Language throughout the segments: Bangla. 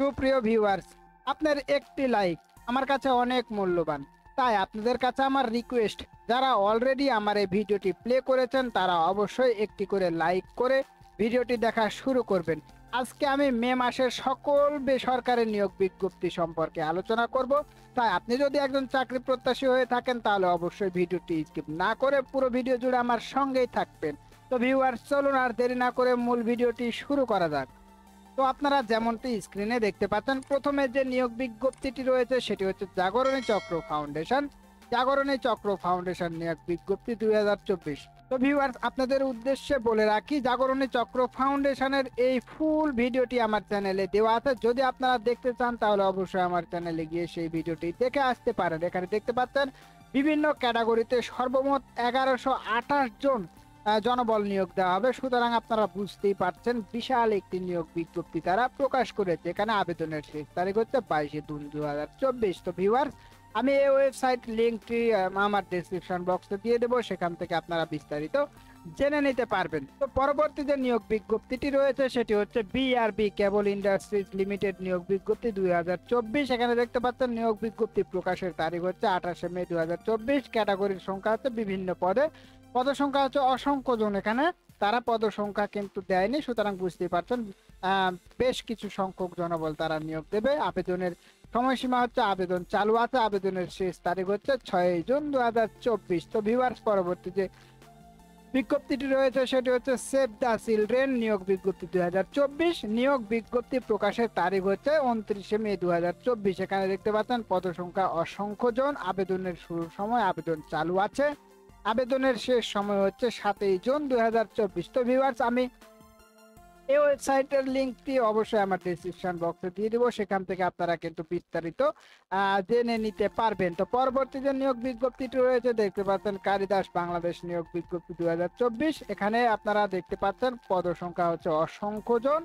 সুপ্রিয় ভিউয়ার্স, আপনার একটি লাইক আমার কাছে অনেক মূল্যবান। তাই আপনাদের কাছে আমার রিকোয়েস্ট, যারা অলরেডি আমার এই ভিডিওটি প্লে করেছেন তারা অবশ্যই একটি করে লাইক করে ভিডিওটি দেখা শুরু করবেন। আজকে আমি মে মাসের সকল বেসরকারি নিয়োগ বিজ্ঞপ্তি সম্পর্কে আলোচনা করব। তাই আপনি যদি একজন চাকরি প্রত্যাশী হয়ে থাকেন তাহলে অবশ্যই ভিডিওটি স্কিপ না করে পুরো ভিডিও জুড়ে আমার সঙ্গেই থাকবেন। তো ভিউয়ার্স, চলুন আর দেরি না করে মূল ভিডিওটি শুরু করা যাক। তো আপনারা যেমনটি স্ক্রিনে দেখতে পাচ্ছেন, প্রথমে যে নিয়োগ বিজ্ঞপ্তিটি রয়েছে সেটি হচ্ছে জাগরণী চক্র ফাউন্ডেশন। জাগরণী চক্র ফাউন্ডেশন নিয়োগ বিজ্ঞপ্তি 2024। তো ভিউয়ার্স, আপনাদের উদ্দেশ্যে বলে রাখি, জাগরণী চক্র ফাউন্ডেশনের এই ফুল ভিডিওটি আমার চ্যানেলে দেওয়া আছে। যদি আপনারা দেখতে চান তাহলে অবশ্যই আমার চ্যানেলে গিয়ে সেই ভিডিওটি দেখে আসতে পারেন। এখানে দেখতে পাচ্ছেন বিভিন্ন ক্যাটাগরিতে সর্বমোট 1128 জন জনবল নিয়োগ দেওয়া হবে। সুতরাং আপনারা বুঝতেই পারছেন বিশাল একটি নিয়োগ বিজ্ঞপ্তি তারা প্রকাশ করেছে। এখানে আবেদনের শেষ তারিখ হচ্ছে 22 জুন 2024। তো ভিউয়ার্স, আমি এই ওয়েবসাইট লিঙ্কটি আমার ডেসক্রিপশন বক্সে দিয়ে দেবো, সেখান থেকে আপনারা বিস্তারিত জেনে নিতে পারবেন। তো পরবর্তী যে নিয়োগ বিজ্ঞপ্তিটি রয়েছে সেটি হচ্ছে বিআরবি কেবল ইন্ডাস্ট্রিজ লিমিটেড নিয়োগ বিজ্ঞপ্তি 2024। এখানে দেখতে পাচ্ছেন নিয়োগ বিজ্ঞপ্তি প্রকাশের তারিখ হচ্ছে 28 মে 2024। ক্যাটাগরির সংখ্যা হচ্ছে বিভিন্ন পদে, পদ সংখ্যা হচ্ছে অসংখ্য জন। এখানে তারা পদ সংখ্যা কিন্তু দেয়নি, সুতরাং বুঝতেই পারছেন বেশ কিছু সংখ্যক জনবল তারা নিয়োগ দেবে। আবেদনের সময়সীমা হচ্ছে, আবেদন চালু আছে, আবেদনের শেষ তারিখ হচ্ছে 6 জুন 2024। তো ভিউয়ার্স, পরবর্তী যে বিজ্ঞপ্তিটি রয়েছে সেটি হচ্ছে সেভ দ্য চিলড্রেন নিয়োগ বিজ্ঞপ্তি 2024। নিয়োগ বিজ্ঞপ্তি প্রকাশের তারিখ হচ্ছে 29 মে 2024। এখানে দেখতে পাচ্ছেন পদ সংখ্যা অসংখ্য জন। আবেদনের শুরুর সময়, আবেদন চালু আছে, আবেদনের শেষ সময় হচ্ছে 7 জুন 2024। তো ভিউয়ার্স, আমি এই ওয়েবসাইটের লিঙ্কটি অবশ্যই আমার ডেসক্রিপশন বক্সে দিয়ে দেবো, সেখান থেকে আপনারা কিন্তু বিস্তারিত জেনে নিতে পারবেন। তো পরবর্তী যে নিয়োগ বিজ্ঞপ্তিটি রয়েছে দেখতে পাচ্ছেন কালিদাস বাংলাদেশ নিয়োগ বিজ্ঞপ্তি 2024। এখানে আপনারা দেখতে পাচ্ছেন পদ সংখ্যা হচ্ছে অসংখ্য জন।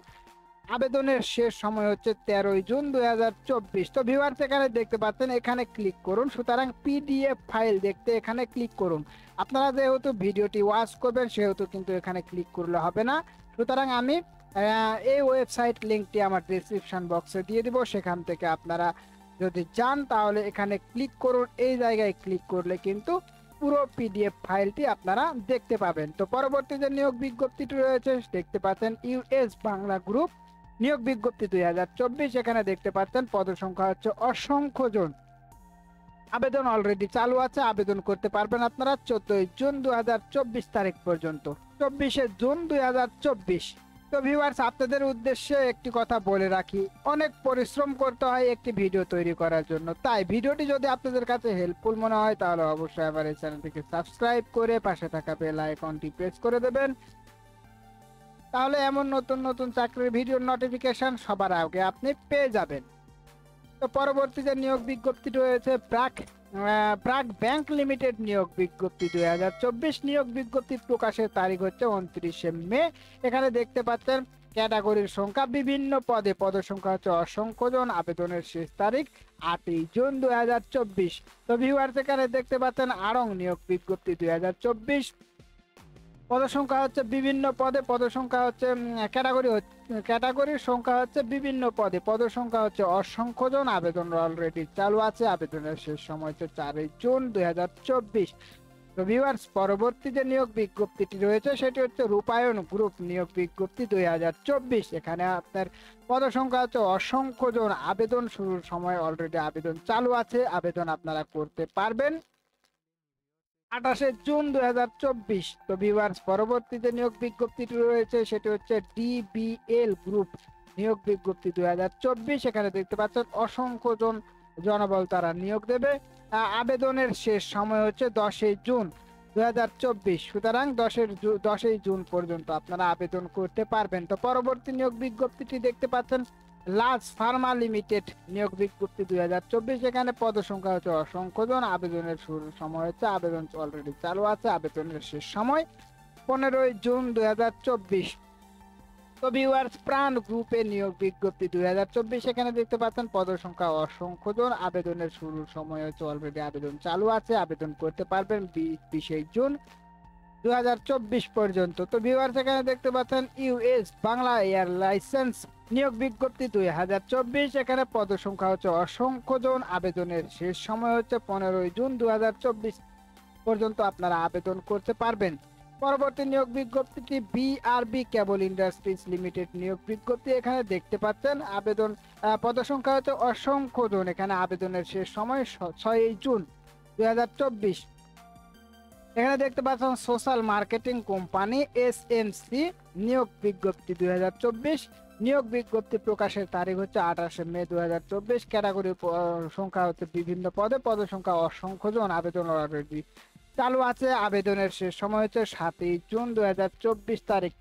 আবেদনের শেষ সময় হচ্ছে 13 জুন 2024। তো ভিউয়ার্স, এখানে দেখতে পাচ্ছেন, এখানে ক্লিক করুন। সুতরাং পিডিএফ ফাইল দেখতে এখানে ক্লিক করুন। আপনারা যেহেতু ভিডিওটি ওয়াচ করবেন সেহেতু কিন্তু এখানে ক্লিক করলে হবে না। সুতরাং আমি এই ওয়েবসাইট লিঙ্কটি আমার ডেসক্রিপশন বক্সে দিয়ে দিব, সেখান থেকে আপনারা যদি চান তাহলে এখানে ক্লিক করুন। এই জায়গায় ক্লিক করলে কিন্তু পুরো পিডিএফ ফাইলটি আপনারা দেখতে পাবেন। তো পরবর্তী যে নিয়োগ বিজ্ঞপ্তিটি রয়েছে দেখতে পাচ্ছেন ইউএস বাংলা গ্রুপ নিয়োগ বিজ্ঞপ্তি 2024। এখানে দেখতে পাচ্ছেন পদ সংখ্যা হচ্ছে অসংখ্য জন। আবেদন অলরেডি চালু আছে, আবেদন করতে পারবেন আপনারা 14 জুন 2024 তারিখ পর্যন্ত। 24 জুন 2024। তো ভিউয়ার্স, আপনাদের উদ্দেশ্যে একটি কথা বলে রাখি, অনেক পরিশ্রম করতে হয় একটি ভিডিও তৈরি করার জন্য। তাই ভিডিওটি যদি আপনাদের কাছে হেল্পফুল মনে হয় তাহলে অবশ্যই আমার এই চ্যানেলটিকে সাবস্ক্রাইব করে পাশে থাকা বেল আইকনটি প্রেস করে দেবেন। তাহলে এমন নতুন নতুন চাকরির ভিডিওর নোটিফিকেশন সবার আগে আপনি পেয়ে যাবেন। তো পরবর্তী যে নিয়োগ বিজ্ঞপ্তিটি রয়েছে ব্র্যাক ব্যাংক লিমিটেড নিয়োগ বিজ্ঞপ্তি 2024। নিয়োগ বিজ্ঞপ্তি প্রকাশের তারিখ হচ্ছে 29 মে। এখানে দেখতে পাচ্ছেন ক্যাটাগরির সংখ্যা বিভিন্ন পদে, পদ সংখ্যা হচ্ছে অসংখ্য জন। আবেদনের শেষ তারিখ 8 জুন 2024। তো ভিউয়ার্স, এখানে দেখতে পাচ্ছেন আড়ং নিয়োগ বিজ্ঞপ্তি 2024। পদ সংখ্যা হচ্ছে বিভিন্ন পদে, পদ সংখ্যা হচ্ছে ক্যাটাগরির সংখ্যা হচ্ছে বিভিন্ন পদে, পদ সংখ্যা হচ্ছে অসংখ্য জন। আবেদন অলরেডি চালু আছে, আবেদনের শেষ সময় হচ্ছে 4 জুন 2024। তো ভিউয়ার্স, পরবর্তী যে নিয়োগ বিজ্ঞপ্তিটি রয়েছে সেটি হচ্ছে রূপায়ণ গ্রুপ নিয়োগ বিজ্ঞপ্তি 2024। এখানে আপনার পদ সংখ্যা হচ্ছে অসংখ্য জন। আবেদন শুরুর সময় অলরেডি আবেদন চালু আছে, আবেদন আপনারা করতে পারবেন 28 জুন 2024। তো ভিউয়ার্স, পরবর্তী যে নিয়োগ বিজ্ঞপ্তিটি রয়েছে সেটি হচ্ছে ডিবিএল গ্রুপ নিয়োগ বিজ্ঞপ্তি 2024। এখানে দেখতে পাচ্ছেন অসংখ্য জন জনবল তারা নিয়োগ দেবে। আবেদনের শেষ সময় হচ্ছে 10 জুন 2024। সুতরাং 10 জুন পর্যন্ত আপনারা আবেদন করতে পারবেন। তো পরবর্তী নিয়োগ বিজ্ঞপ্তিটি দেখতে পাচ্ছেন লাজ ফার্মা লিমিটেড নিয়োগ বিজ্ঞপ্তি 2024। এখানে পদ সংখ্যা হচ্ছে অসংখ্য জন। আবেদনের শুরুর সময় হচ্ছে, আবেদন অলরেডি চালু আছে, আবেদনের শেষ সময় 15 জুন 2024। তো ভিউয়ার্স, প্রাণ গ্রুপে নিয়োগ বিজ্ঞপ্তি 2024। এখানে দেখতে পাচ্ছেন পদ সংখ্যা অসংখ্য জন। আবেদনের শুরুর সময় হচ্ছে, অলরেডি আবেদন চালু আছে, আবেদন করতে পারবেন 20 জুন 2024 পর্যন্ত। তো ভিউয়ার্স, এখানে দেখতে পাচ্ছেন ইউএস বাংলা এয়ার লাইসেন্স নিয়োগ বিজ্ঞপ্তি 2024, এখানে পদ সংখ্যা হচ্ছে অসংখ্য জন, আবেদনের শেষ সময় হচ্ছে 15 জুন 2024 পর্যন্ত আপনারা আবেদন করতে পারবেন। পরবর্তী নিয়োগ বিজ্ঞপ্তিটি বিআরবি কেবল ইন্ডাস্ট্রিজ লিমিটেড নিয়োগ বিজ্ঞপ্তি, এখানে দেখতে পাচ্ছেন আবেদন পদ সংখ্যা হচ্ছে অসংখ্য জন, এখানে আবেদনের শেষ সময় 6 জুন 2024। এখানে দেখতে পাচ্ছেন সোশ্যাল মার্কেটিং কোম্পানি এসএমসি নিয়োগ বিজ্ঞপ্তি 2024, নিয়োগ বিজ্ঞপ্তি প্রকাশের তারিখ হচ্ছে 28 মে 2024। ক্যাটাগরি সংখ্যা হচ্ছে বিভিন্ন পদে, পদ সংখ্যা অসংখ্য জন, আবেদন অলরেডি চালু আছে, আবেদনের শেষ সময় হচ্ছে 7 জুন 2024 তারিখ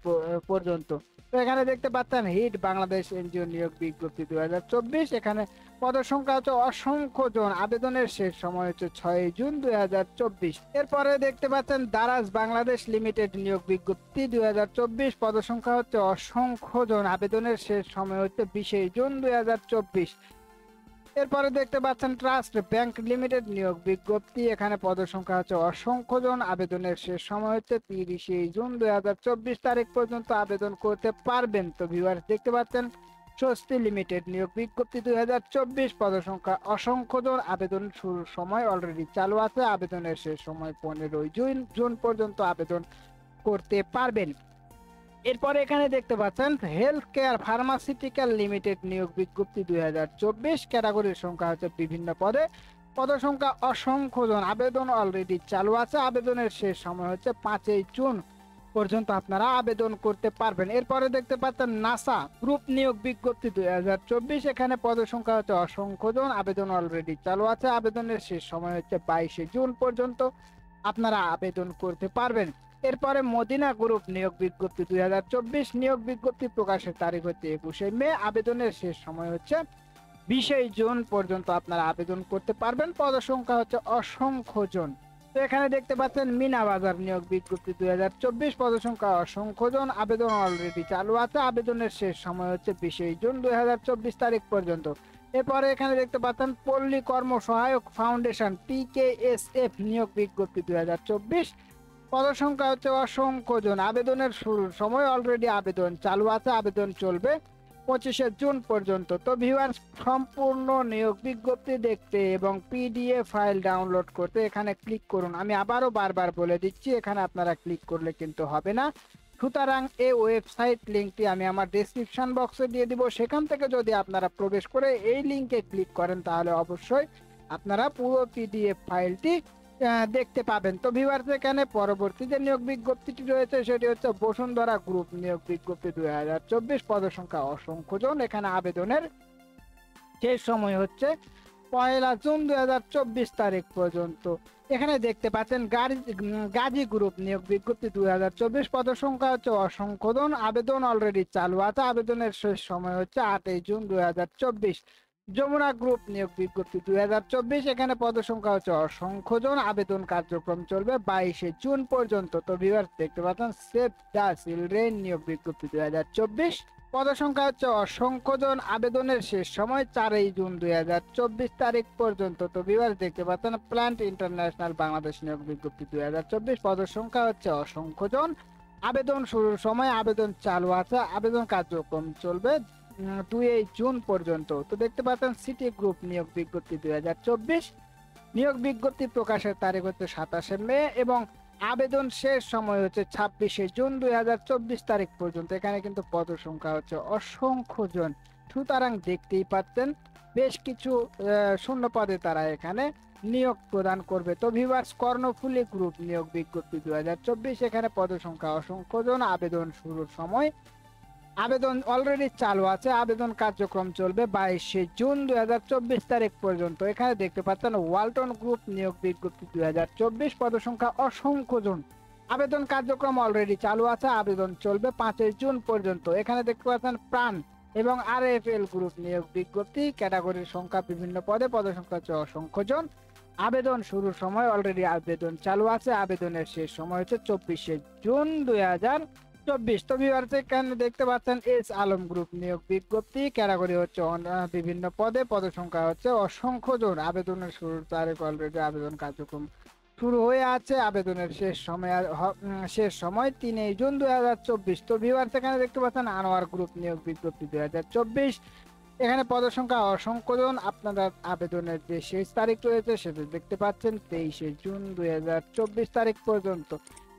পর্যন্ত। তো এখানে দেখতে পাচ্ছেন হিট বাংলাদেশ এনজিও নিয়োগ বিজ্ঞপ্তি 2024, এখানে পদ সংখ্যা হচ্ছে অসংখ্য জন, আবেদনের শেষ সময় হচ্ছে 6 জুন 2024। এরপরে দেখতে পাচ্ছেন দারাজ বাংলাদেশ লিমিটেড নিয়োগ বিজ্ঞপ্তি 2024, পদ সংখ্যা হচ্ছে অসংখ্য জন, আবেদনের শেষ সময় হচ্ছে 20 জুন 2024। এরপরে দেখতে পাচ্ছেন ট্রাস্ট ব্যাংক লিমিটেড নিয়োগ বিজ্ঞপ্তি, এখানে পদ সংখ্যা হচ্ছে অসংখ্য জন, আবেদনের শেষ সময় হচ্ছে 30 জুন 2024 তারিখ পর্যন্ত আবেদন করতে পারবেন। তো ভিউয়ার্স দেখতে পাচ্ছেন স্বস্তি লিমিটেড নিয়োগ বিজ্ঞপ্তি 2024, পদ সংখ্যা অসংখ্য জন, আবেদন শুরুর সময় অলরেডি চালু আছে, আবেদনের শেষ সময় 15 জুন পর্যন্ত আবেদন করতে পারবেন। এরপরে এখানে দেখতে পাচ্ছেন হেলথ কেয়ার ফার্মাসিউটিক্যাল লিমিটেড নিয়োগ বিজ্ঞপ্তি 2024, ক্যাটাগরির সংখ্যা হচ্ছে বিভিন্ন পদে, পদ সংখ্যা অসংখ্য জন, আবেদন অলরেডি চালু আছে, আবেদনের শেষ সময় হচ্ছে 5 জুন পর্যন্ত আপনারা আবেদন করতে পারবেন। এরপরে দেখতে পাচ্ছেন নাসা গ্রুপ নিয়োগ বিজ্ঞপ্তি 2024, এখানে পদ সংখ্যা হচ্ছে অসংখ্য জন, আবেদন অলরেডি চালু আছে, আবেদনের শেষ সময় হচ্ছে 22 জুন পর্যন্ত আপনারা আবেদন করতে পারবেন। এরপরে মদিনা গ্রুপ নিয়োগ বিজ্ঞপ্তি 2024, নিয়োগ বিজ্ঞপ্তি প্রকাশের তারিখ হচ্ছে 21 মে, আবেদনের শেষ সময় হচ্ছে 20 জুন পর্যন্ত আপনারা আবেদন করতে পারবেন, পদ সংখ্যা হচ্ছে অসংখ্য জন। তো এখানে দেখতে পাচ্ছেন মিনা বাজার নিয়োগ বিজ্ঞপ্তি 2024, পদ সংখ্যা অসংখ্য জন, আবেদন অলরেডি চালু আছে, আবেদনের শেষ সময় হচ্ছে 20 জুন 2024 তারিখ পর্যন্ত। এরপরে এখানে দেখতে পাচ্ছেন পল্লী কর্ম সহায়ক ফাউন্ডেশন PKSF নিয়োগ বিজ্ঞপ্তি 2024, পদ সংখ্যা হচ্ছে অসংখ্য জন, আবেদনের শুরুর সময় অলরেডি আবেদন চালু আছে, আবেদন চলবে 25 জুন পর্যন্ত। তো ভিউয়ার্স সম্পূর্ণ নিয়োগ বিজ্ঞপ্তি দেখতে এবং PDF ফাইল ডাউনলোড করতে এখানে ক্লিক করুন। আমি আবারও বারবার বলে দিচ্ছি, এখানে আপনারা ক্লিক করলে কিন্তু হবে না, সুতরাং এই ওয়েবসাইট লিঙ্কটি আমি আমার ডেসক্রিপশন বক্সে দিয়ে দিব, সেখান থেকে যদি আপনারা প্রবেশ করে এই লিঙ্কে ক্লিক করেন তাহলে অবশ্যই আপনারা পুরো PDF ফাইলটি দেখতে পাবেন। তো ভিউয়ার্স এখানে পরবর্তী যে নিয়োগ বিজ্ঞপ্তিটি রয়েছে সেটি হচ্ছে বসুন্ধরা গ্রুপ নিয়োগ বিজ্ঞপ্তি 2024, পদ সংখ্যা অসংখ্য জন, এখানে আবেদনের শেষ সময় হচ্ছে 1 জুন 2024 তারিখ পর্যন্ত। এখানে দেখতে পাচ্ছেন গাজী গ্রুপ নিয়োগ বিজ্ঞপ্তি 2024, পদ সংখ্যা হচ্ছে অসংখ্য জন, আবেদন অলরেডি চালু আছে, আবেদনের শেষ সময় হচ্ছে 8 জুন 2024। যমুনা গ্রুপ নিয়োগ বিজ্ঞপ্তি 2024, এখানে পদ সংখ্যা হচ্ছে অসংখ্য জন, আবেদন কার্যক্রম চলবে 22 জুন পর্যন্ত। তো ভিউয়ার্স দেখতে পাচ্ছেন সেভ দ্য চিলড্রেন নিয়োগ বিজ্ঞপ্তি 2024, পদ সংখ্যা হচ্ছে অসংখ্য জন, আবেদনের শেষ সময় 4 জুন 2024 তারিখ পর্যন্ত। তো ভিউয়ার্স দেখতে পাচ্ছেন প্ল্যান্ট ইন্টারন্যাশনাল বাংলাদেশ নিয়োগ বিজ্ঞপ্তি 2024, পদ সংখ্যা হচ্ছে অসংখ্য জন, আবেদন শুরুর সময় আবেদন চালু আছে, আবেদন কার্যক্রম চলবে 2 জুন পর্যন্ত। তো দেখতে পাচ্ছেন সিটি গ্রুপ নিয়োগ বিজ্ঞপ্তি 2024, নিয়োগ বিজ্ঞপ্তি প্রকাশের তারিখ হচ্ছে 27 মে এবং আবেদন শেষ সময় হচ্ছে 26 জুন 2024 তারিখ পর্যন্ত। এখানে কিন্তু পদ সংখ্যা হচ্ছে অসংখ্য জন, সুতরাং দেখতেই পাচ্ছেন বেশ কিছু শূন্য পদে তারা এখানে নিয়োগ প্রদান করবে। তো ভিউয়ার্স কর্ণফুলী গ্রুপ নিয়োগ বিজ্ঞপ্তি 2024, এখানে পদ সংখ্যা অসংখ্য জন, আবেদন শুরুর সময় আবেদন অলরেডি চালু আছে, আবেদন কার্যক্রম চলবে 22 জুন 2024 তারিখ পর্যন্ত। এখানে দেখতে পাচ্ছেন ওয়ালটন গ্রুপ নিয়োগ বিজ্ঞপ্তি 2024, পদ সংখ্যা অসংখ্য জন, আবেদন কার্যক্রম অলরেডি চালু আছে, আবেদন চলবে 5 জুন পর্যন্ত। এখানে দেখতে পাচ্ছেন প্রাণ এবং RFL গ্রুপ নিয়োগ বিজ্ঞপ্তি, ক্যাটাগরির সংখ্যা বিভিন্ন পদে, পদ সংখ্যা হচ্ছে অসংখ্য জন, আবেদন শুরুর সময় অলরেডি আবেদন চালু আছে, আবেদনের শেষ সময় হচ্ছে 24 জুন 2024। তো ভিউয়ার্স এখানে দেখতে পাচ্ছেন এস আলম গ্রুপ নিয়োগ বিজ্ঞপ্তি, ক্যাটাগরি হচ্ছে বিভিন্ন পদে, পদ সংখ্যা হচ্ছে অসংখ্য জন, আবেদনের শুরুর তারিখ অলরেডি আবেদন কার্যক্রম শুরু হয়ে আছে, আবেদনের শেষ সময় 3 জুন 2024। তো ভিউয়ার্স এখানে দেখতে পাচ্ছেন আনোয়ার গ্রুপ নিয়োগ বিজ্ঞপ্তি 2024। এখানে পদসংখ্যা অসংখ্য জন। আপনারা আবেদনের যে শেষ তারিখ রয়েছে সেটা দেখতে পাচ্ছেন 23 জুন 2024 তারিখ পর্যন্ত।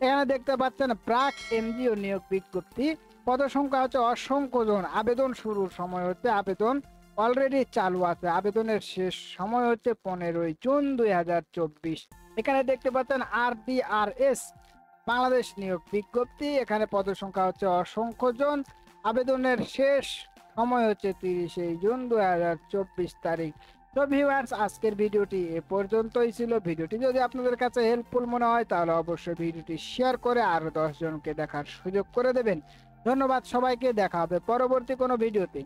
এখানে দেখতে পাচ্ছেন প্রাক এনজিও নিয়োগ বিজ্ঞপ্তি, পদসংখ্যা হচ্ছে অসংখ্য জন। আবেদন শুরুর সময় হচ্ছে, আবেদন অলরেডি চালু আছে, আবেদনের শেষ সময় হচ্ছে 15 জুন 2024। এখানে দেখতে পাচ্ছেন RDRS বাংলাদেশ নিয়োগ বিজ্ঞপ্তি, এখানে পদসংখ্যা হচ্ছে অসংখ্য জন। আবেদনের শেষ সময় হচ্ছে 30 জুন 2024 তারিখ। তো ভিউয়ার্স আজকের ভিডিওটি এ পর্যন্তই ছিল। ভিডিওটি যদি আপনাদের কাছে হেল্পফুল মনে হয় তাহলে অবশ্যই ভিডিওটি শেয়ার করে আরো 10 জনকে দেখার সুযোগ করে দেবেন। ধন্যবাদ সবাইকে, দেখা হবে পরবর্তী কোনো ভিডিওতে।